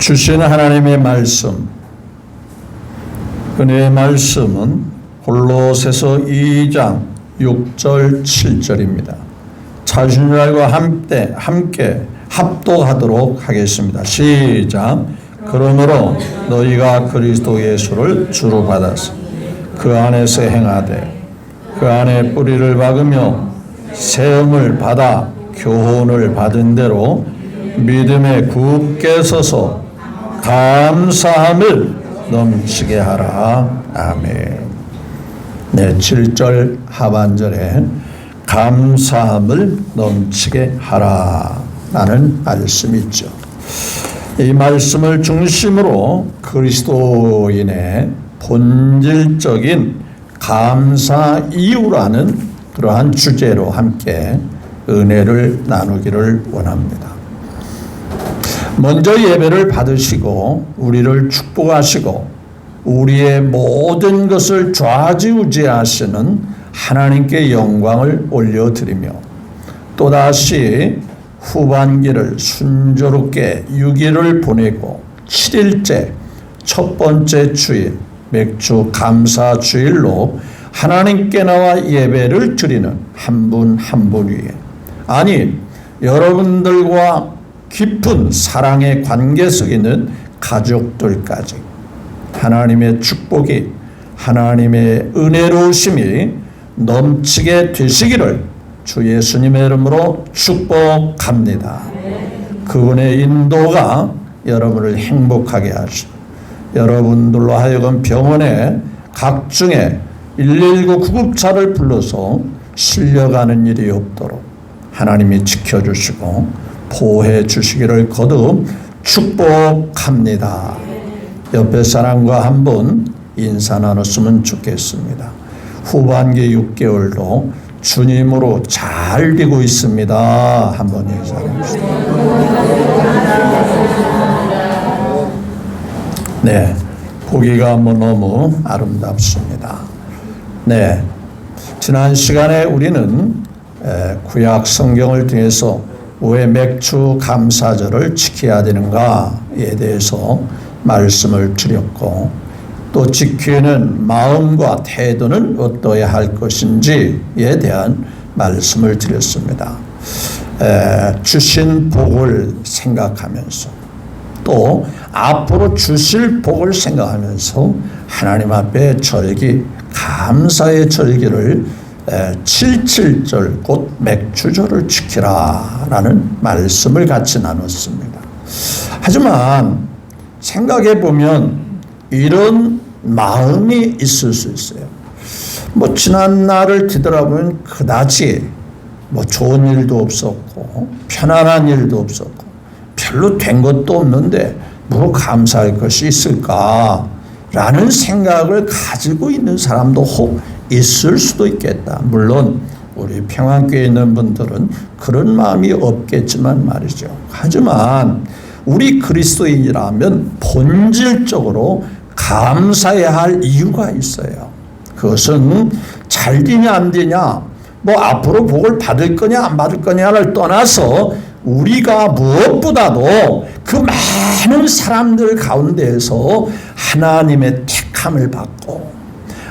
주신 하나님의 말씀, 은혜의 말씀은 골로새서 2장 6절 7절입니다. 자신들과 함께 합독하도록 하겠습니다. 시작. 그러므로 너희가 그리스도 예수를 주로 받았으니 그 안에서 행하되 그 안에 뿌리를 박으며 세움을 받아 교훈을 받은 대로 믿음에 굳게 서서 감사함을 넘치게 하라. 아멘. 네, 7절 하반절에 감사함을 넘치게 하라 라는 말씀이 있죠. 이 말씀을 중심으로 그리스도인의 본질적인 감사 이유라는 그러한 주제로 함께 은혜를 나누기를 원합니다. 먼저 예배를 받으시고 우리를 축복하시고 우리의 모든 것을 좌지우지하시는 하나님께 영광을 올려드리며 또다시 후반기를 순조롭게 6일을 보내고 7일째 첫 번째 주일 맥주 감사 주일로 하나님께 나와 예배를 드리는 한 분 한 분 위에, 아니 여러분들과 깊은 사랑의 관계 속에 있는 가족들까지 하나님의 축복이, 하나님의 은혜로우심이 넘치게 되시기를 주 예수님의 이름으로 축복합니다. 그분의 인도가 여러분을 행복하게 하시고 여러분들로 하여금 병원에 각중에 119 구급차를 불러서 실려가는 일이 없도록 하나님이 지켜주시고 보호해 주시기를 거듭 축복합니다. 옆에 사람과 한번 인사 나눴으면 좋겠습니다. 후반기 6개월도 주님으로 잘 되고 있습니다. 한번 인사 나눕시다. 네, 보기가 너무 아름답습니다. 네, 지난 시간에 우리는 구약 성경을 통해서 왜 맥주 감사절을 지켜야 되는가에 대해서 말씀을 드렸고, 또 지키는 마음과 태도는 어떠해야 할 것인지에 대한 말씀을 드렸습니다. 주신 복을 생각하면서 또 앞으로 주실 복을 생각하면서 하나님 앞에 절기, 감사의 절기를 77절 곧 맥주절을 지키라 라는 말씀을 같이 나눴습니다. 하지만 생각해 보면 이런 마음이 있을 수 있어요. 지난 날을 뒤돌아보면 그다지 좋은 일도 없었고 편안한 일도 없었고 별로 된 것도 없는데 뭐 감사할 것이 있을까 라는 생각을 가지고 있는 사람도 혹 있을 수도 있겠다. 물론 우리 평안교회에 있는 분들은 그런 마음이 없겠지만 말이죠. 하지만 우리 그리스도인이라면 본질적으로 감사해야 할 이유가 있어요. 그것은 잘 되냐 안 되냐, 앞으로 복을 받을 거냐 안 받을 거냐를 떠나서 우리가 무엇보다도 그 많은 사람들 가운데에서 하나님의 택함을 받고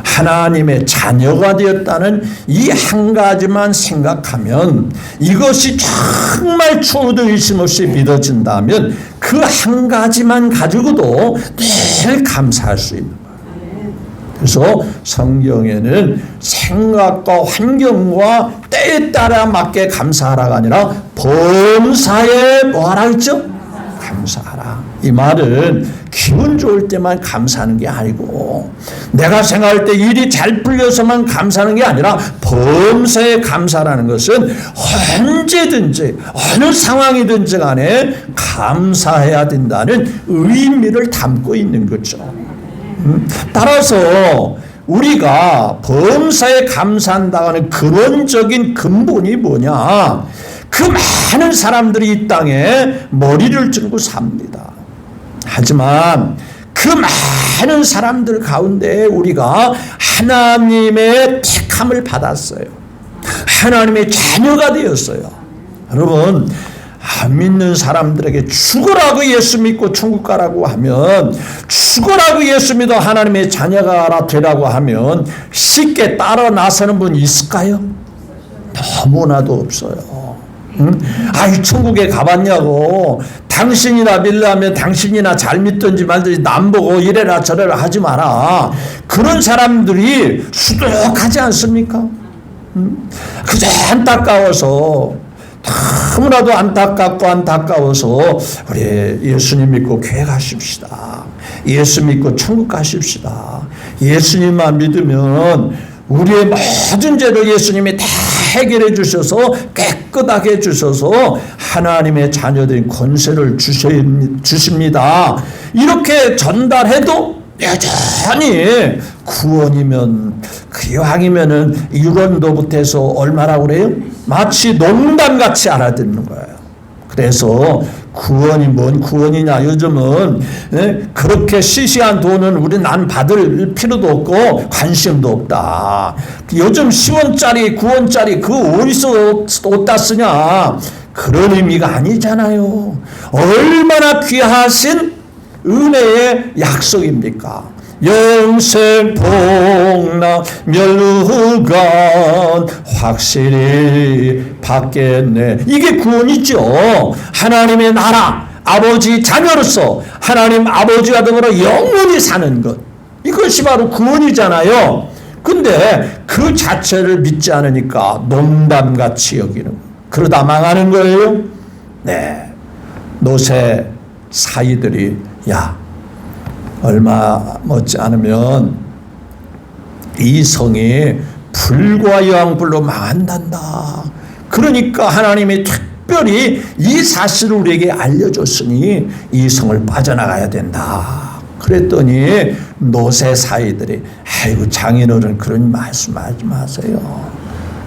하나님의 자녀가 되었다는 이 한 가지만 생각하면, 이것이 정말 추후도 의심 없이 믿어진다면 그 한 가지만 가지고도 늘 감사할 수 있는 거예요. 그래서 성경에는 생각과 환경과 때에 따라 맞게 감사하라가 아니라 범사에 뭐하라 했죠? 감사하라. 이 말은 기분 좋을 때만 감사하는 게 아니고 내가 생각할 때 일이 잘 풀려서만 감사하는 게 아니라 범사에 감사라는 것은 언제든지 어느 상황이든지 간에 감사해야 된다는 의미를 담고 있는 거죠. 따라서 우리가 범사에 감사한다는 근원적인 근본이 뭐냐? 그 많은 사람들이 이 땅에 머리를 들고 삽니다. 하지만 그 많은 사람들 가운데 우리가 하나님의 택함을 받았어요. 하나님의 자녀가 되었어요. 여러분, 안 믿는 사람들에게 죽으라고 예수 믿고 천국 가라고 하면, 죽으라고 예수 믿어 하나님의 자녀가 되라고 하면 쉽게 따라 나서는 분 있을까요? 너무나도 없어요. 응? 아이 천국에 가봤냐고, 당신이나 믿으려면 당신이나 잘 믿든지 말든지 남 보고 이래라 저래라 하지 마라. 그런 사람들이 수두룩하지 않습니까? 그저 안타까워서, 너무나도 안타까워서 우리 예수님 믿고 교회 가십시다. 예수 믿고 천국 가십시다. 예수님만 믿으면 우리의 모든 죄를 예수님이 다 해결해 주셔서 깨끗하게 해주셔서 하나님의 자녀들인 권세를 주십니다. 이렇게 전달해도 여전히 구원이면, 기왕이면은 유언도 못해서 얼마라고 그래요? 마치 농담같이 알아듣는 거예요. 그래서 구원이 뭔 구원이냐, 요즘은 그렇게 시시한 돈은 난 받을 필요도 없고 관심도 없다. 요즘 10원짜리 9원짜리 그 어디서 어디다 쓰냐, 그런 의미가 아니잖아요. 얼마나 귀하신 은혜의 약속입니까? 영생 복락 멸루관 확실히 받겠네. 이게 구원이죠. 하나님의 나라, 아버지 자녀로서 하나님 아버지와 더불어 영원히 사는 것, 이것이 바로 구원이잖아요. 근데 그 자체를 믿지 않으니까 농담같이 여기는, 그러다 망하는 거예요. 네, 노새 사이들이 야, 얼마 못지 않으면 이 성이 불과 여왕불로 망한단다. 그러니까 하나님이 특별히 이 사실을 우리에게 알려줬으니 이 성을 빠져나가야 된다. 그랬더니 노새 사이들이 아이고 장인어른 그런 말씀하지 마세요.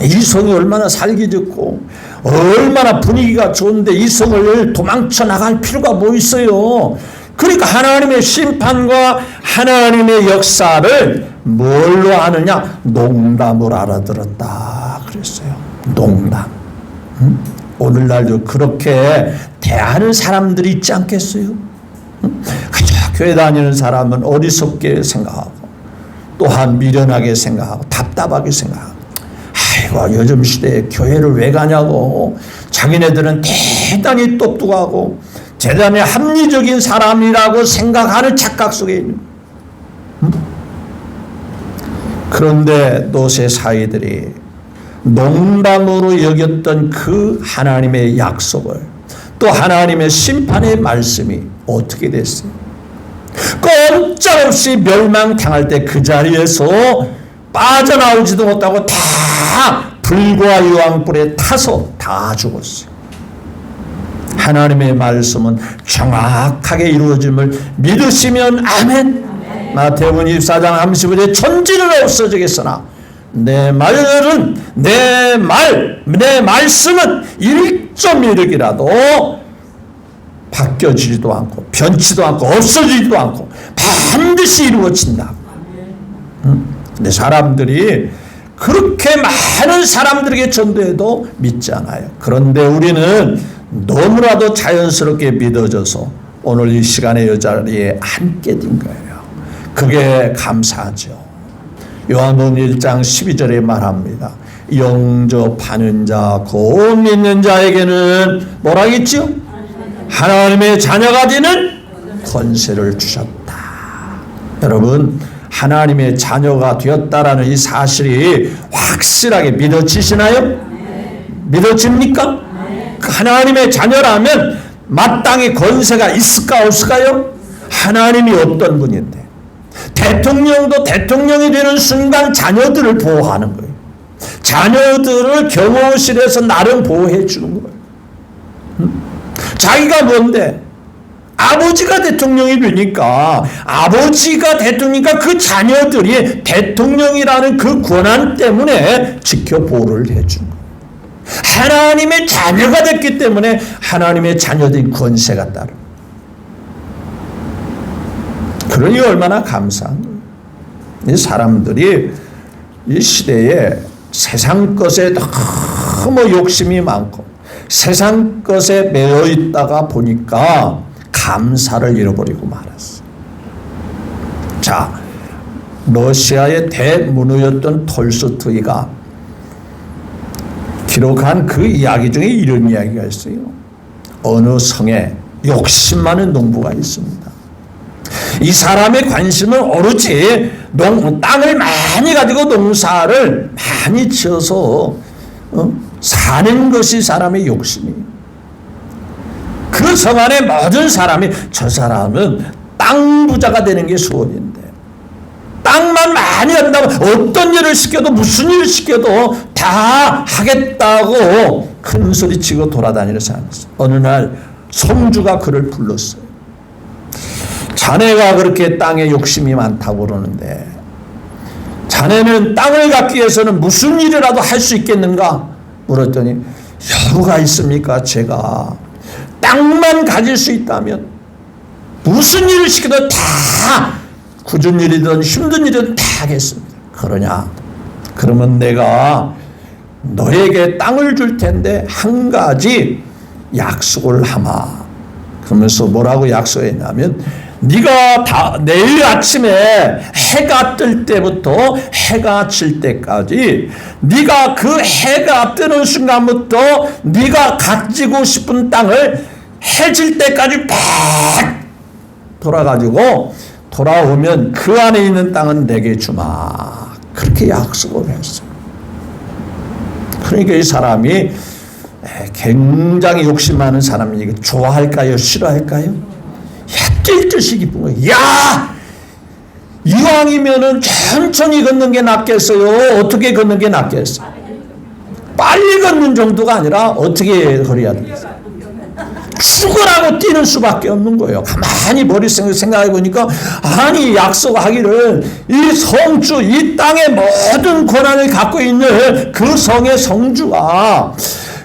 이 성이 얼마나 살기 좋고 얼마나 분위기가 좋은데 이 성을 도망쳐 나갈 필요가 뭐 있어요. 그러니까 하나님의 심판과 하나님의 역사를 뭘로 아느냐? 농담으로 알아들었다 그랬어요. 농담. 오늘날도 그렇게 대하는 사람들이 있지 않겠어요? 그저 교회 다니는 사람은 어리석게 생각하고, 또한 미련하게 생각하고, 답답하게 생각하고, 아이고 요즘 시대에 교회를 왜 가냐고, 자기네들은 대단히 똑똑하고 대단히 합리적인 사람이라고 생각하는 착각 속에 있는. 그런데 노새 사이들이 농담으로 여겼던 그 하나님의 약속을, 또 하나님의 심판의 말씀이 어떻게 됐어요? 꼼짝없이 멸망당할 때 그 자리에서 빠져나오지도 못하고 다 불과 유황불에 타서 다 죽었어요. 하나님의 말씀은 정확하게 이루어짐을 믿으시면 아멘. 마태복음 24장 35절에 천지는 없어지겠으나 내 말은 내 말씀은 1.1획이라도 바뀌어지지도 않고 변치도 않고 없어지지도 않고 반드시 이루어진다. 근데 사람들이 그렇게 많은 사람들에게 전도해도 믿지 않아요. 그런데 우리는 너무나도 자연스럽게 믿어져서 오늘 이 시간의 이 자리에 함께 된 거예요. 그게 감사하죠. 요한복음 1장 12절에 말합니다. 영접하는 자, 곧 믿는 자에게는 뭐라 했죠? 하나님의 자녀가 되는 권세를 주셨다. 여러분, 하나님의 자녀가 되었다라는 이 사실이 확실하게 믿어지시나요? 믿어집니까? 하나님의 자녀라면 마땅히 권세가 있을까 없을까요? 하나님이 어떤 분인데, 대통령도 대통령이 되는 순간 자녀들을 보호하는 거예요. 자녀들을 경호실에서 나름 보호해 주는 거예요. 자기가 뭔데? 아버지가 대통령이 되니까, 아버지가 대통령이니까 그 자녀들이 대통령이라는 그 권한 때문에 지켜 보호를 해주는 거예요. 하나님의 자녀가 됐기 때문에 하나님의 자녀된 권세가 따릅니다. 그러니 얼마나 감사한 거예요. 이 사람들이 이 시대에 세상 것에 너무 욕심이 많고 세상 것에 매여 있다가 보니까 감사를 잃어버리고 말았어. 자, 러시아의 대문호였던 톨스토이가 기록한 그 이야기 중에 이런 이야기가 있어요. 어느 성에 욕심 많은 농부가 있습니다. 이 사람의 관심은 오로지 땅을 많이 가지고 농사를 많이 지어서 사는 것이 사람의 욕심이에요. 그 성 안에 모든 사람이 저 사람은 땅 부자가 되는 게 소원인데 땅만 많이 한다고 어떤 일을 시켜도 무슨 일을 시켜도 다 하겠다고 큰 소리치고 돌아다니는 사람이었어요. 어느 날 성주가 그를 불렀어요. 자네가 그렇게 땅에 욕심이 많다고 그러는데 자네는 땅을 갖기 위해서는 무슨 일이라도 할 수 있겠는가? 물었더니 여유가 있습니까? 제가 땅만 가질 수 있다면 무슨 일을 시켜도 다 굳은 일이든 힘든 일이든 다 하겠습니다. 그러냐? 그러면 내가 너에게 땅을 줄 텐데 한 가지 약속을 하마. 그러면서 뭐라고 약속했냐면 네가 내일 아침에 해가 뜰 때부터 해가 질 때까지 네가 그 해가 뜨는 순간부터 네가 가지고 싶은 땅을 해 질 때까지 팍 돌아가지고 돌아오면 그 안에 있는 땅은 내게 주마. 그렇게 약속을 했어요. 그러니까 이 사람이 굉장히 욕심 많은 사람이 좋아할까요? 싫어할까요? 뛸 듯이 기쁜 거예요. 야! 이왕이면은 천천히 걷는 게 낫겠어요? 어떻게 걷는 게 낫겠어요? 빨리 걷는 정도가 아니라 어떻게 걸어야 되겠어요? 죽으라고 뛰는 수밖에 없는 거예요. 가만히 머릿속에 생각해 보니까 아니 약속하기를 이 성주 이 땅의 모든 권한을 갖고 있는 그 성의 성주가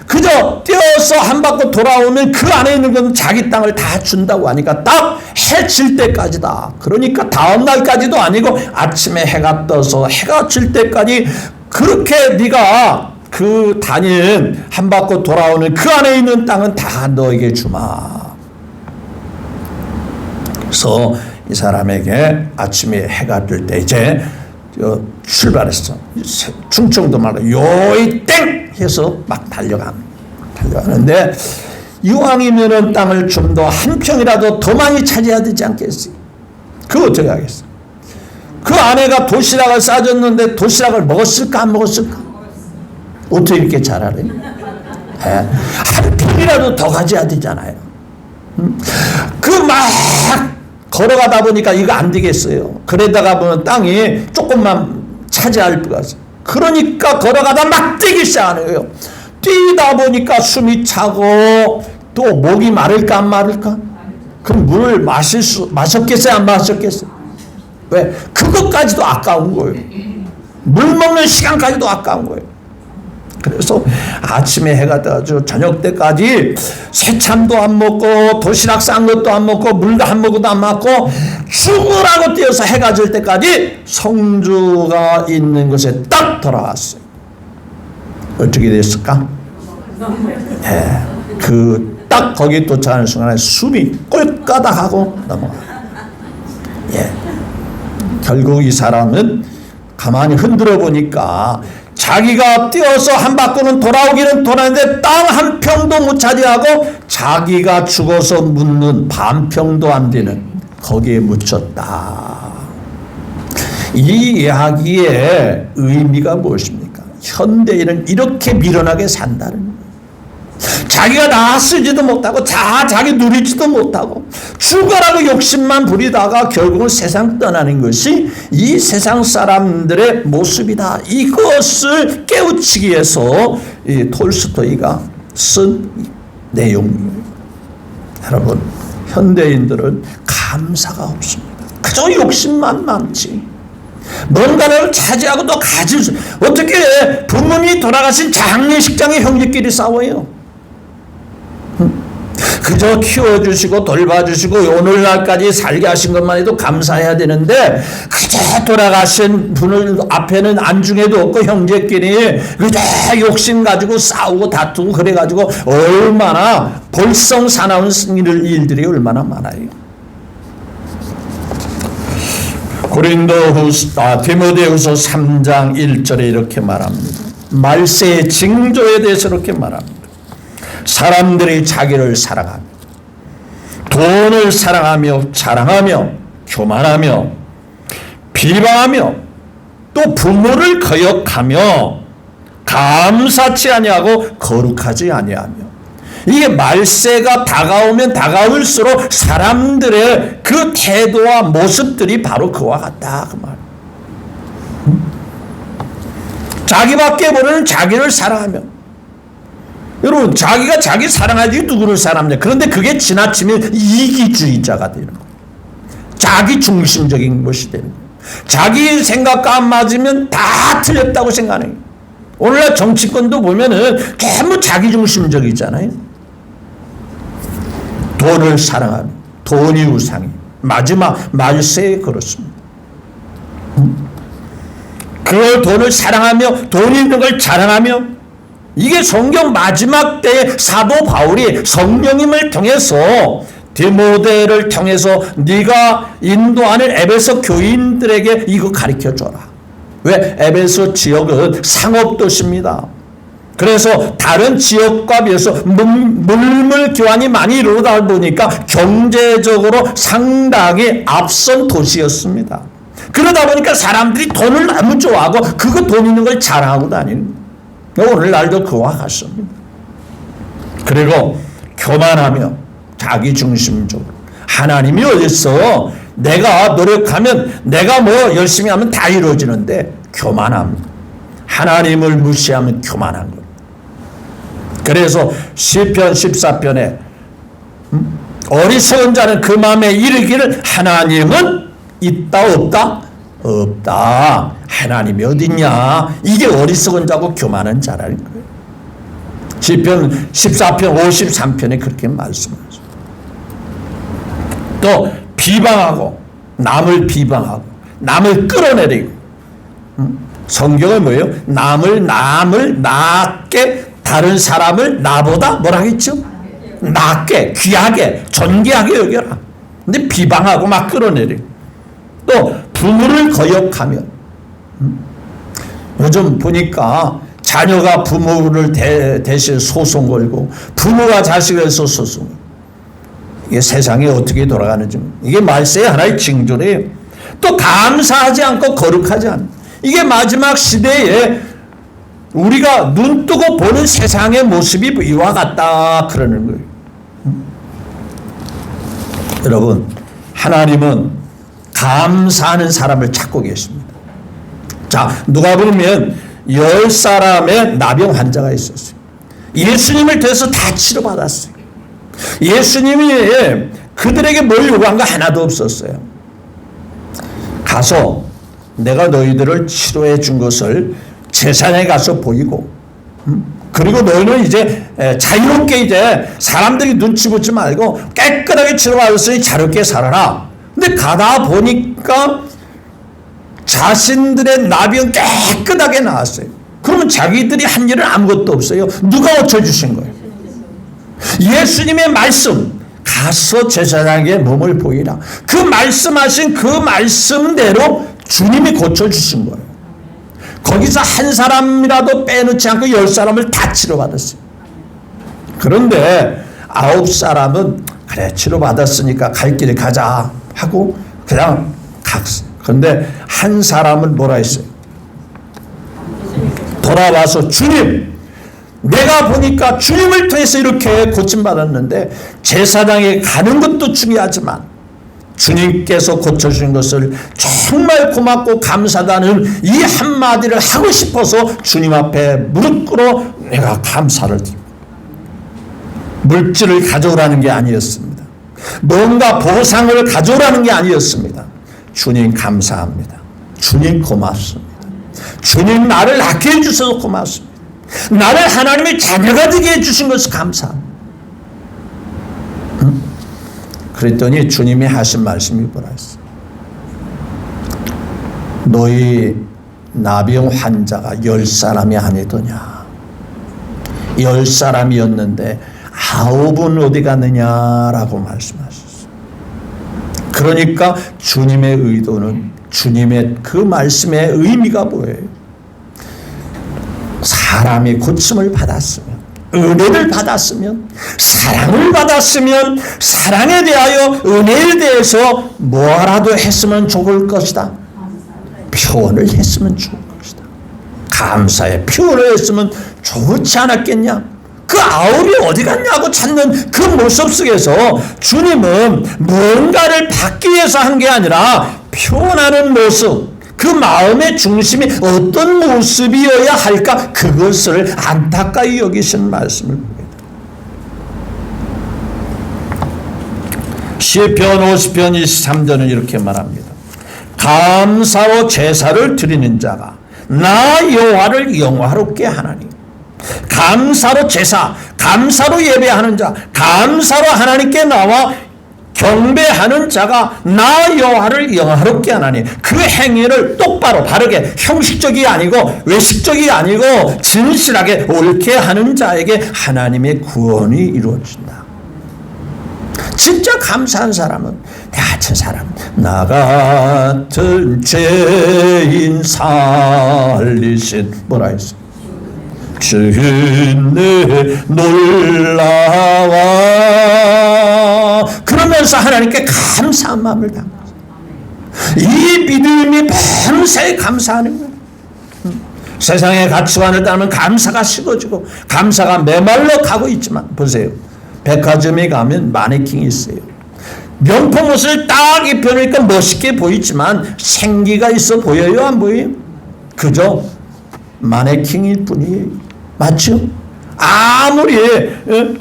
그저 뛰어서 한 바퀴 돌아오면 그 안에 있는 건 자기 땅을 다 준다고 하니까 딱 해 질 때까지다. 그러니까 다음 날까지도 아니고 아침에 해가 떠서 해가 질 때까지 그렇게 네가 그 다닌 한 바퀴 돌아오는 그 안에 있는 땅은 다 너에게 주마. 그래서 이 사람에게 아침에 해가 뜰 때 이제 출발했어. 충청도 말로 요이 땡 해서 막 달려가는데 이왕이면은 땅을 좀 더 한 평이라도 더 많이 차지해야 되지 않겠어요? 그거 어떻게 하겠어? 그 아내가 도시락을 싸줬는데 도시락을 먹었을까 안 먹었을까? 어떻게 이렇게 잘 알아요? 한 평이라도 더 가져야 되잖아요. 그 막 걸어가다 보니까 이거 안 되겠어요. 그러다가 보면 땅이 조금만 차지할 것 같아요. 그러니까 걸어가다 막 뛰기 시작하는 거예요. 뛰다 보니까 숨이 차고 또 목이 마를까 안 마를까? 그럼 물을 마셨겠어요? 안 마셨겠어요? 왜? 그것까지도 아까운 거예요. 물 먹는 시간까지도 아까운 거예요. 그래서 아침에 해가 떠가지고 저녁 때까지 새참도 안 먹고 도시락 싼 것도 안 먹고 물도 한 모금도 안 먹고 죽으라고 뛰어서 해가 질 때까지 성주가 있는 곳에 딱 돌아왔어요. 어떻게 됐을까? 그 딱 거기 도착하는 순간에 숨이 꼴까닥하고 넘어가요. 결국 이 사람은 가만히 흔들어 보니까 자기가 뛰어서 한 바퀴는 돌아오기는 돌아오는데 땅 한 평도 못 차지하고 자기가 죽어서 묻는 반평도 안 되는 거기에 묻혔다. 이 이야기의 의미가 무엇입니까? 현대인은 이렇게 미련하게 산다는 거예요. 자기가 나 쓰지도 못하고 자기 누리지도 못하고 죽어라고 욕심만 부리다가 결국은 세상 떠나는 것이 이 세상 사람들의 모습이다. 이것을 깨우치기 위해서 이 톨스토이가 쓴 내용이에요. 여러분, 현대인들은 감사가 없습니다. 그저 욕심만 많지. 뭔가를 차지하고 또 가질 수, 어떻게 부모님이 돌아가신 장례식장에 형제끼리 싸워요? 그저 키워주시고 돌봐주시고 오늘날까지 살게 하신 것만 해도 감사해야 되는데 그저 돌아가신 분을 앞에는 안중에도 없고 형제끼리 그저 욕심 가지고 싸우고 다투고 그래가지고 얼마나 볼성사나운 일들이 얼마나 많아요. 디모데후서 3장 1절에 이렇게 말합니다. 말세의 징조에 대해서 이렇게 말합니다. 사람들이 자기를 사랑하며 돈을 사랑하며 자랑하며 교만하며 비방하며 또 부모를 거역하며 감사치 아니하고 거룩하지 아니하며 이게 말세가 다가오면 다가올수록 사람들의 그 태도와 모습들이 바로 그와 같다 그 말. 자기밖에 모르는 자기를 사랑하며 여러분 자기가 자기 사랑하지 누구를 사랑하냐. 그런데 그게 지나치면 이기주의자가 되는 거예요. 자기 중심적인 것이 되는 거예요. 자기 생각과 안 맞으면 다 틀렸다고 생각해요. 오늘날 정치권도 보면은 전부 자기 중심적이잖아요. 돈을 사랑하며 돈이 우상이 마지막 말세에 그렇습니다. 그 돈을 사랑하며 돈 있는 걸 자랑하며 이게 성경 마지막 때에 사도 바울이 성령님을 통해서 디모데를 통해서 네가 인도하는 에베소 교인들에게 이거 가르쳐줘라. 왜? 에베소 지역은 상업도시입니다. 그래서 다른 지역과 비해서 물물 교환이 많이 이루어다 보니까 경제적으로 상당히 앞선 도시였습니다. 그러다 보니까 사람들이 돈을 너무 좋아하고 그거 돈 있는 걸 자랑하고 다니는 오늘날도 그와 같습니다. 그리고 교만하며 자기 중심적으로 하나님이 어딨어? 내가 노력하면 내가 뭐 열심히 하면 다 이루어지는데 교만합니다. 하나님을 무시하면 교만한 거예요. 그래서 시편 14편에 어리석은 자는 그 마음에 이르기를 하나님은 있다 없다? 없다. 하나님이 어딨냐? 이게 어리석은 자고 교만한 자라는 거예요. 시편 14편 53편에 그렇게 말씀하죠. 또 비방하고 남을 비방하고 남을 끌어내리고 성경은 뭐예요? 남을 낮게 다른 사람을 나보다 뭐라 했죠? 낮게 귀하게 존귀하게 여겨라. 근데 비방하고 막 끌어내리고 또 부모를 거역하며 요즘 보니까 자녀가 부모를 대신 소송 걸고 부모가 자식에서 소송 이게 세상이 어떻게 돌아가는지 이게 말세의 하나의 징조래요. 또 감사하지 않고 거룩하지 않고 이게 마지막 시대에 우리가 눈 뜨고 보는 세상의 모습이 이와 같다 그러는 거예요. 여러분 하나님은 감사하는 사람을 찾고 계십니다. 자, 누가 보면 10사람의 나병 환자가 있었어요. 예수님을 통해서 다 치료받았어요. 예수님이 그들에게 뭘 요구한 거 하나도 없었어요. 가서 내가 너희들을 치료해 준 것을 제사장에 가서 보이고 그리고 너희는 이제 자유롭게 이제 사람들이 눈치 보지 말고 깨끗하게 치료받았으니 자유롭게 살아라. 근데 가다 보니까 자신들의 나병 깨끗하게 나았어요. 그러면 자기들이 한 일은 아무것도 없어요. 누가 고쳐주신 거예요? 예수님의 말씀 가서 제사장에게 몸을 보이라. 그 말씀하신 그 말씀대로 주님이 고쳐주신 거예요. 거기서 한 사람이라도 빼놓지 않고 10사람을 다 치료받았어요. 그런데 9사람은 그래 치료받았으니까 갈 길에 가자 하고 그냥 갔어요. 그런데 한 사람은 뭐라 했어요? 돌아와서 주님 내가 보니까 주님을 통해서 이렇게 고침받았는데 제사장에 가는 것도 중요하지만 주님께서 고쳐주신 것을 정말 고맙고 감사하다는 이 한마디를 하고 싶어서 주님 앞에 무릎 꿇어 내가 감사를 드립니다. 물질을 가져오라는 게 아니었습니다. 뭔가 보상을 가져오라는 게 아니었습니다. 주님 감사합니다. 주님 고맙습니다. 주님 나를 낳게 해주셔서 고맙습니다. 나를 하나님의 자녀가 되게 해주신 것을 감사합니다. 그랬더니 주님이 하신 말씀이 뭐라 했어요? 너희 나병 환자가 10사람이 아니더냐? 10사람이었는데 9은 어디 갔느냐라고 말씀하셨어요. 그러니까 주님의 의도는, 주님의 그 말씀의 의미가 뭐예요? 사람이 고침을 받았으면, 은혜를 받았으면, 사랑을 받았으면, 사랑에 대하여, 은혜에 대해서 뭐라도 했으면 좋을 것이다. 표현을 했으면 좋을 것이다. 감사의 표현을 했으면 좋지 않았겠냐? 그 아울이 어디 갔냐고 찾는 그 모습 속에서 주님은 뭔가를 받기 위해서 한 게 아니라 표현하는 모습, 그 마음의 중심이 어떤 모습이어야 할까, 그것을 안타까이 여기신 말씀을 보게 됩니다. 시편 50편 23절은 이렇게 말합니다. 감사로 제사를 드리는 자가 나 여호와를 영화롭게 하나니. 감사로 제사, 감사로 예배하는 자, 감사로 하나님께 나와 경배하는 자가 나 여호와를 영화롭게 하나니. 그 행위를 똑바로 바르게, 형식적이 아니고 외식적이 아니고 진실하게 옳게 하는 자에게 하나님의 구원이 이루어진다. 진짜 감사한 사람은, 나 같은 사람, 나 같은 죄인 살리신, 뭐라 했어? 주내 놀라와. 그러면서 하나님께 감사한 마음을 담고, 이 믿음이 밤새 감사하는 거예요. 세상의 가치관을 따르면 감사가 식어지고 감사가 메말라 가고 있지만, 보세요. 백화점에 가면 마네킹이 있어요. 명품 옷을 딱 입혀놓으니까 멋있게 보이지만 생기가 있어 보여요? 안 보여요? 그저 마네킹일 뿐이에요. 맞죠? 아무리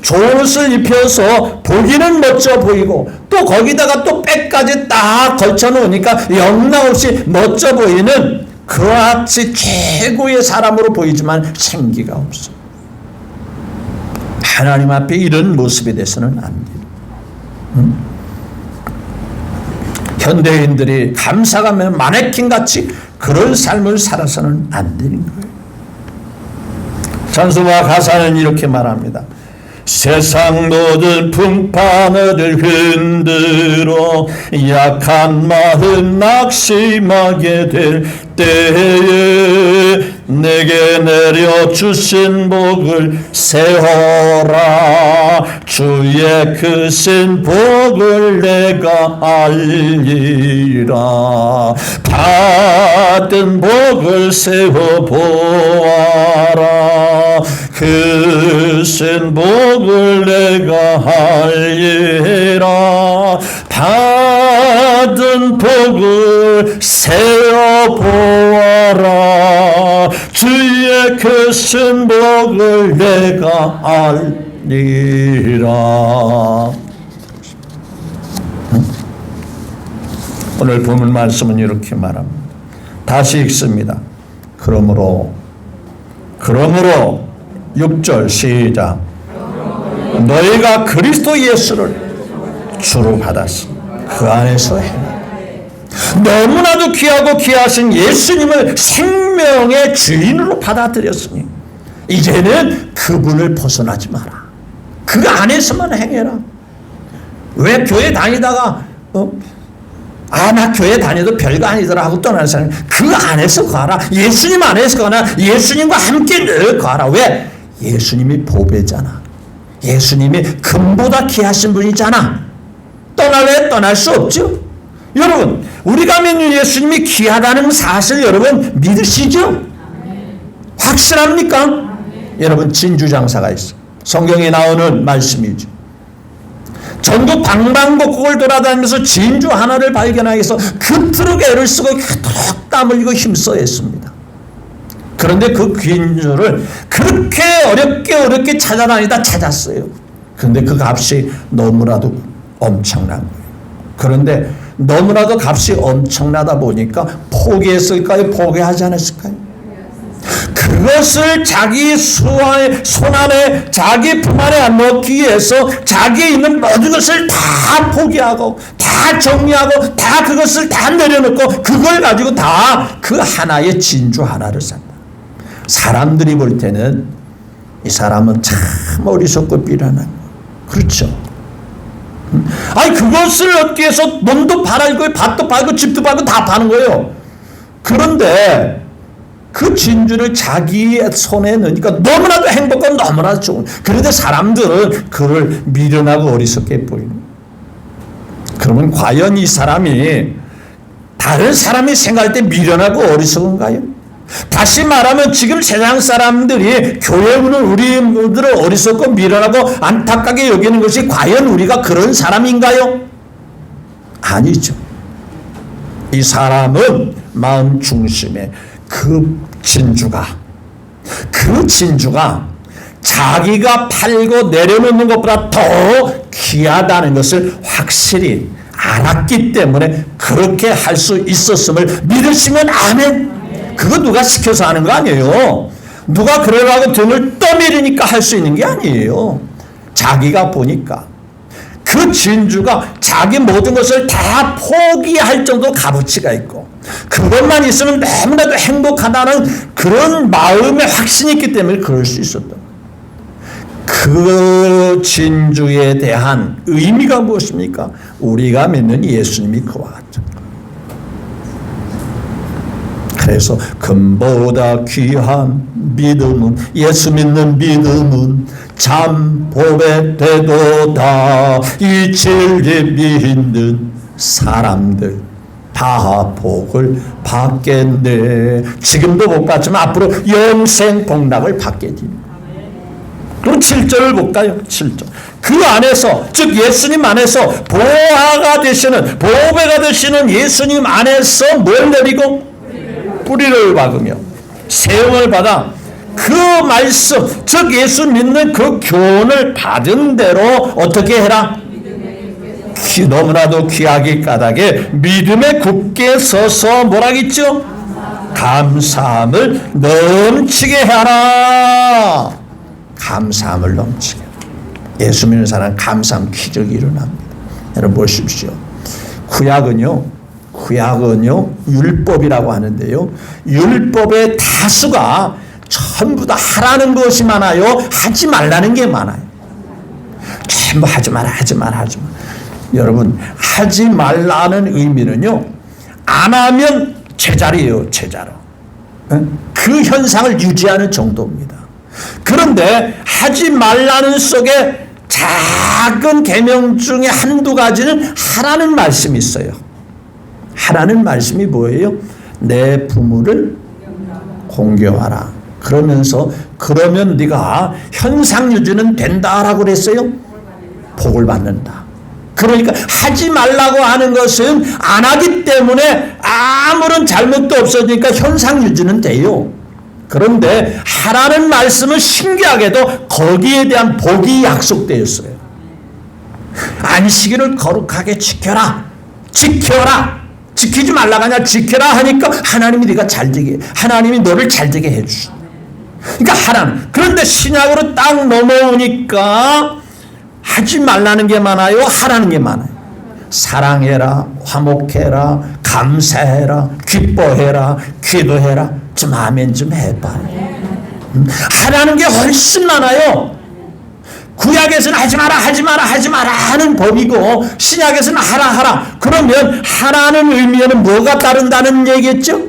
좋은 옷을 입혀서 보기는 멋져 보이고 또 거기다가 또 백까지 딱 걸쳐 놓으니까 영락없이 멋져 보이는 그같이 최고의 사람으로 보이지만 생기가 없어. 하나님 앞에 이런 모습에 대해서는 안 돼요. 현대인들이 감사가 마네킹같이 그런 삶을 살아서는 안 되는 거예요. 찬송가 가사는 이렇게 말합니다. 세상 모든 풍파를 흔들어 약한 마음 낙심하게 될 때에 내게 내려주신 복을 세워라. 주의 크신 복을 내가 알리라. 받은 복을 세워보아라. 크신 복을 내가 알리라. 받은 복을 세워보아라. 주의 크신 복을 내가 알리라. 오늘 본문 말씀은 이렇게 말합니다. 다시 읽습니다. 그러므로 6절 시작. 너희가 그리스도 예수를 주로 받았으니 그 안에서 행하라. 너무나도 귀하고 귀하신 예수님을 생명의 주인으로 받아들였으니 이제는 그분을 벗어나지 마라. 그 안에서만 행해라. 왜 교회 다니다가 나 교회 다녀도 별거 아니더라 하고 떠나는 사람이 그 안에서 가라. 예수님 안에서 가라. 예수님과 함께 늘 가라. 왜? 예수님이 보배잖아. 예수님이 금보다 귀하신 분이잖아. 떠날래? 떠날 수 없죠. 여러분, 우리가 믿는 예수님이 귀하다는 사실 여러분 믿으시죠? 확실합니까? 여러분, 진주장사가 있어. 성경에 나오는 말씀이죠. 전국 방방곡곡을 돌아다니면서 진주 하나를 발견하기 위해서 그토록 애를 쓰고 그토록 땀 흘리고 힘써 했습니다. 그런데 그 진주를 그렇게 어렵게 찾아다니다 찾았어요. 그런데 그 값이 너무나도 엄청난 거예요. 그런데 너무나도 값이 엄청나다 보니까 포기했을까요? 포기하지 않았을까요? 그 그것을 자기 손안에 자기 품 안에 안 넣기 위해서 자기에 있는 모든 것을 다 포기하고 다 정리하고 다 그것을 다 내려놓고 그걸 가지고 다 그 하나의 진주 하나를 산다. 사람들이 볼 때는 이 사람은 참 어리석고 비련한 거. 그렇죠. 아니 그것을 얻기 위해서 몸도 팔고 밭도 팔고 집도 팔고 다 파는 거예요. 그런데 그 진주를 자기 손에 넣으니까 너무나도 행복하고 너무나도 좋은. 그런데 사람들은 그를 미련하고 어리석게 보이는. 그러면 과연 이 사람이 다른 사람이 생각할 때 미련하고 어리석은가요? 다시 말하면 지금 세상 사람들이 교회 오는 우리들을 어리석고 미련하고 안타깝게 여기는 것이 과연 우리가 그런 사람인가요? 아니죠. 이 사람은 마음 중심에 그 진주가 자기가 팔고 내려놓는 것보다 더 귀하다는 것을 확실히 알았기 때문에 그렇게 할 수 있었음을 믿으시면 아멘. 그거 누가 시켜서 하는 거 아니에요. 누가 그러라고 등을 떠밀으니까 할 수 있는 게 아니에요. 자기가 보니까 그 진주가 자기 모든 것을 다 포기할 정도로 값어치가 있고 그것만 있으면 너무나도 행복하다는 그런 마음의 확신이 있기 때문에 그럴 수 있었던 그 진주에 대한 의미가 무엇입니까? 우리가 믿는 예수님이 그와 같죠. 그래서 금보다 귀한 믿음은 예수 믿는 믿음은 참 복에 되도다. 이 진리 믿는 사람들 다 복을 받겠네. 지금도 복 받지만 앞으로 영생 복락을 받게 됩니다. 그럼 7절을 볼까요? 7절. 그 안에서 즉 예수님 안에서 보화가 되시는 보배가 되시는 예수님 안에서 뭘 내리고 뿌리를 박으며 세움을 받아 그 말씀 즉 예수 믿는 그 교훈을 받은 대로 어떻게 해라? 너무나도 귀하기 까닭에 믿음에 굳게 서서 뭐라겠죠? 감사함을 넘치게 하라. 감사함을 넘치게. 예수 믿는 사람 감사함 기적이 일어납니다. 여러분 보십시오. 구약은요 율법이라고 하는데요. 율법의 다수가 전부 다 하라는 것이 많아요. 하지 말라는 게 많아요. 전부 하지 마라. 여러분 하지 말라는 의미는요. 안 하면 제자리예요. 제자로. 그 현상을 유지하는 정도입니다. 그런데 하지 말라는 속에 작은 계명 중에 한두 가지는 하라는 말씀이 있어요. 하라는 말씀이 뭐예요? 내 부모를 공경하라. 그러면서 그러면 네가 현상 유지는 된다라고 그랬어요. 복을 받는다. 그러니까 하지 말라고 하는 것은 안 하기 때문에 아무런 잘못도 없어지니까 현상 유지는 돼요. 그런데 하라는 말씀은 신기하게도 거기에 대한 복이 약속되었어요. 안식일을 거룩하게 지켜라. 지키지 말라고 하냐 지켜라 하니까 하나님이 네가 잘되게 하나님이 너를 잘되게 해주신다. 그러니까 하라는. 그런데 신약으로 딱 넘어오니까 하지 말라는 게 많아요. 하라는 게 많아요. 사랑해라. 화목해라. 감사해라. 기뻐해라. 기도해라. 좀 아멘 좀 해봐. 하라는 게 훨씬 많아요. 구약에서는 하지 마라 하는 법이고 신약에서는 하라. 그러면 하라는 의미에는 뭐가 따른다는 얘기겠죠?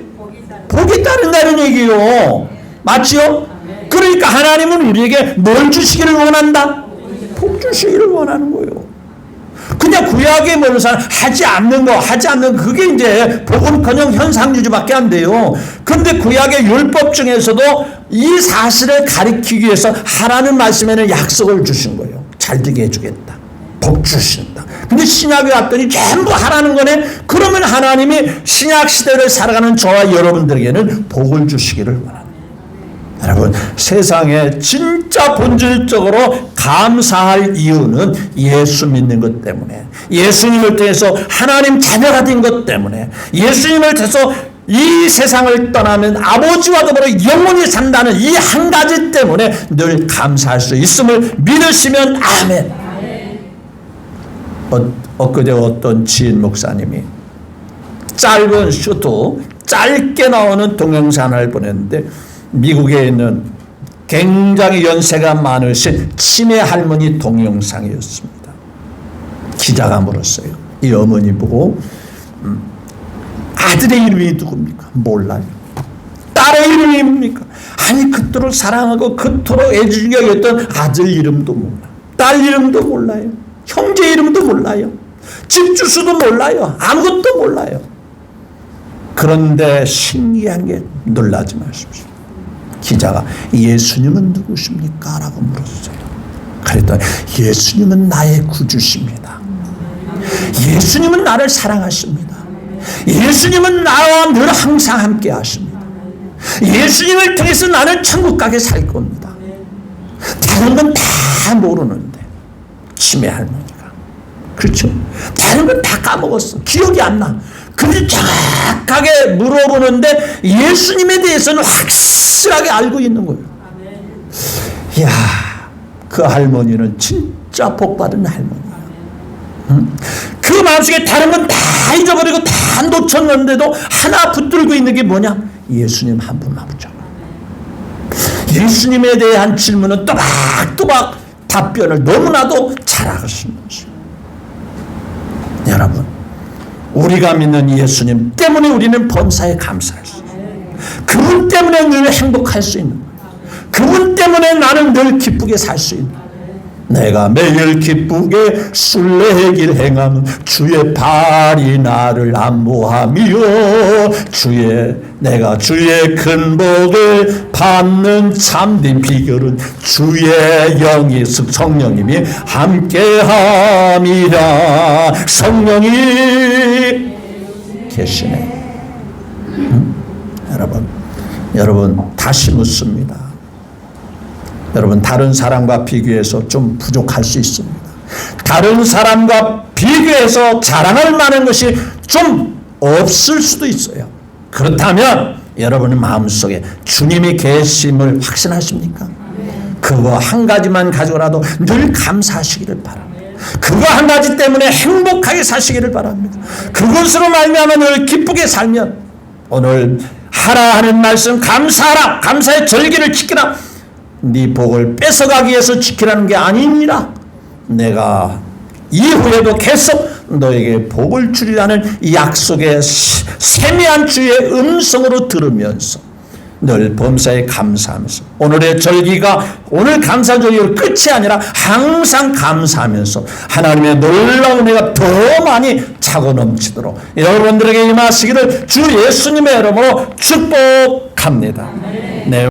복이 따른다는 얘기요. 맞죠? 그러니까 하나님은 우리에게 뭘 주시기를 원한다? 복 주시기를 원하는 거예요. 그냥 구약에 모르는 사람 하지 않는 거 그게 이제 복음커녕 현상 유지밖에 안 돼요. 그런데 구약의 율법 중에서도 이 사실을 가리키기 위해서 하라는 말씀에는 약속을 주신 거예요. 잘되게 해주겠다. 복 주신다. 근데 신약에 왔더니 전부 하라는 거네. 그러면 하나님이 신약 시대를 살아가는 저와 여러분들에게는 복을 주시기를 원합니다. 여러분 세상에 진짜 본질적으로 감사할 이유는 예수 믿는 것 때문에 예수님을 통해서 하나님 자녀가 된 것 때문에 예수님을 통해서 이 세상을 떠나면 아버지와 더불어 영원히 산다는 이 한 가지 때문에 늘 감사할 수 있음을 믿으시면 아멘. 엊그제 어떤 지인 목사님이 짧은 슈트 짧게 나오는 동영상을 보냈는데 미국에 있는 굉장히 연세가 많으신 치매 할머니 동영상이었습니다. 기자가 물었어요. 이 어머니 보고 아들의 이름이 누굽니까? 몰라요. 딸의 이름이 뭡니까? 아니 그토록 사랑하고 그토록 애지중지 여겼던 아들 이름도 몰라. 딸 이름도 몰라요. 형제 이름도 몰라요. 집 주소도 몰라요. 아무것도 몰라요. 그런데 신기한 게 놀라지 마십시오. 기자가 예수님은 누구십니까? 라고 물었어요. 그랬더니 예수님은 나의 구주십니다. 예수님은 나를 사랑하십니다. 예수님은 나와 늘 항상 함께 하십니다. 예수님을 통해서 나는 천국 가게 살 겁니다. 다른 건 다 모르는데 치매 할머니가 그렇죠? 다른 건 다 까먹었어. 기억이 안 나. 근데 정확하게 물어보는데 예수님에 대해서는 확실하게 알고 있는 거예요. 이야, 그 할머니는 진짜 복받은 할머니야. 그 마음속에 다른 건 다 잊어버리고 다 놓쳤는데도 하나 붙들고 있는 게 뭐냐? 예수님 한 분만 붙잡아. 예수님에 대한 질문은 또박또박 답변을 너무나도 잘하시면서 여러분, 우리가 믿는 예수님 때문에 우리는 범사에 감사할 수 있어요. 그분 때문에 늘 행복할 수 있는 거예요. 그분 때문에 나는 늘 기쁘게 살 수 있는 거예요. 내가 매일 기쁘게 순례길 행하면 주의 발이 나를 안보하며 내가 주의 큰 복을 받는 참된 비결은 주의 영이 성령님이 함께함이라. 성령이 계시네. 여러분 다시 묻습니다. 여러분 다른 사람과 비교해서 좀 부족할 수 있습니다. 다른 사람과 비교해서 자랑할 만한 것이 좀 없을 수도 있어요. 그렇다면 여러분의 마음속에 주님이 계심을 확신하십니까? 그거 한 가지만 가지고라도 늘 감사하시기를 바랍니다. 그거 한 가지 때문에 행복하게 사시기를 바랍니다. 그것으로 말미암아 늘 기쁘게 살면 오늘 하라 하는 말씀 감사하라. 감사의 절기를 지키라. 네 복을 뺏어가기 위해서 지키라는 게 아니니라. 내가 이후에도 계속 너에게 복을 주리라는 약속의 세미한 주의 음성으로 들으면서 늘 범사에 감사하면서 오늘의 절기가 오늘 감사 절기로 끝이 아니라 항상 감사하면서 하나님의 놀라운 은혜가 더 많이 차고 넘치도록 여러분들에게 임하시기를 주 예수님의 이름으로 축복합니다.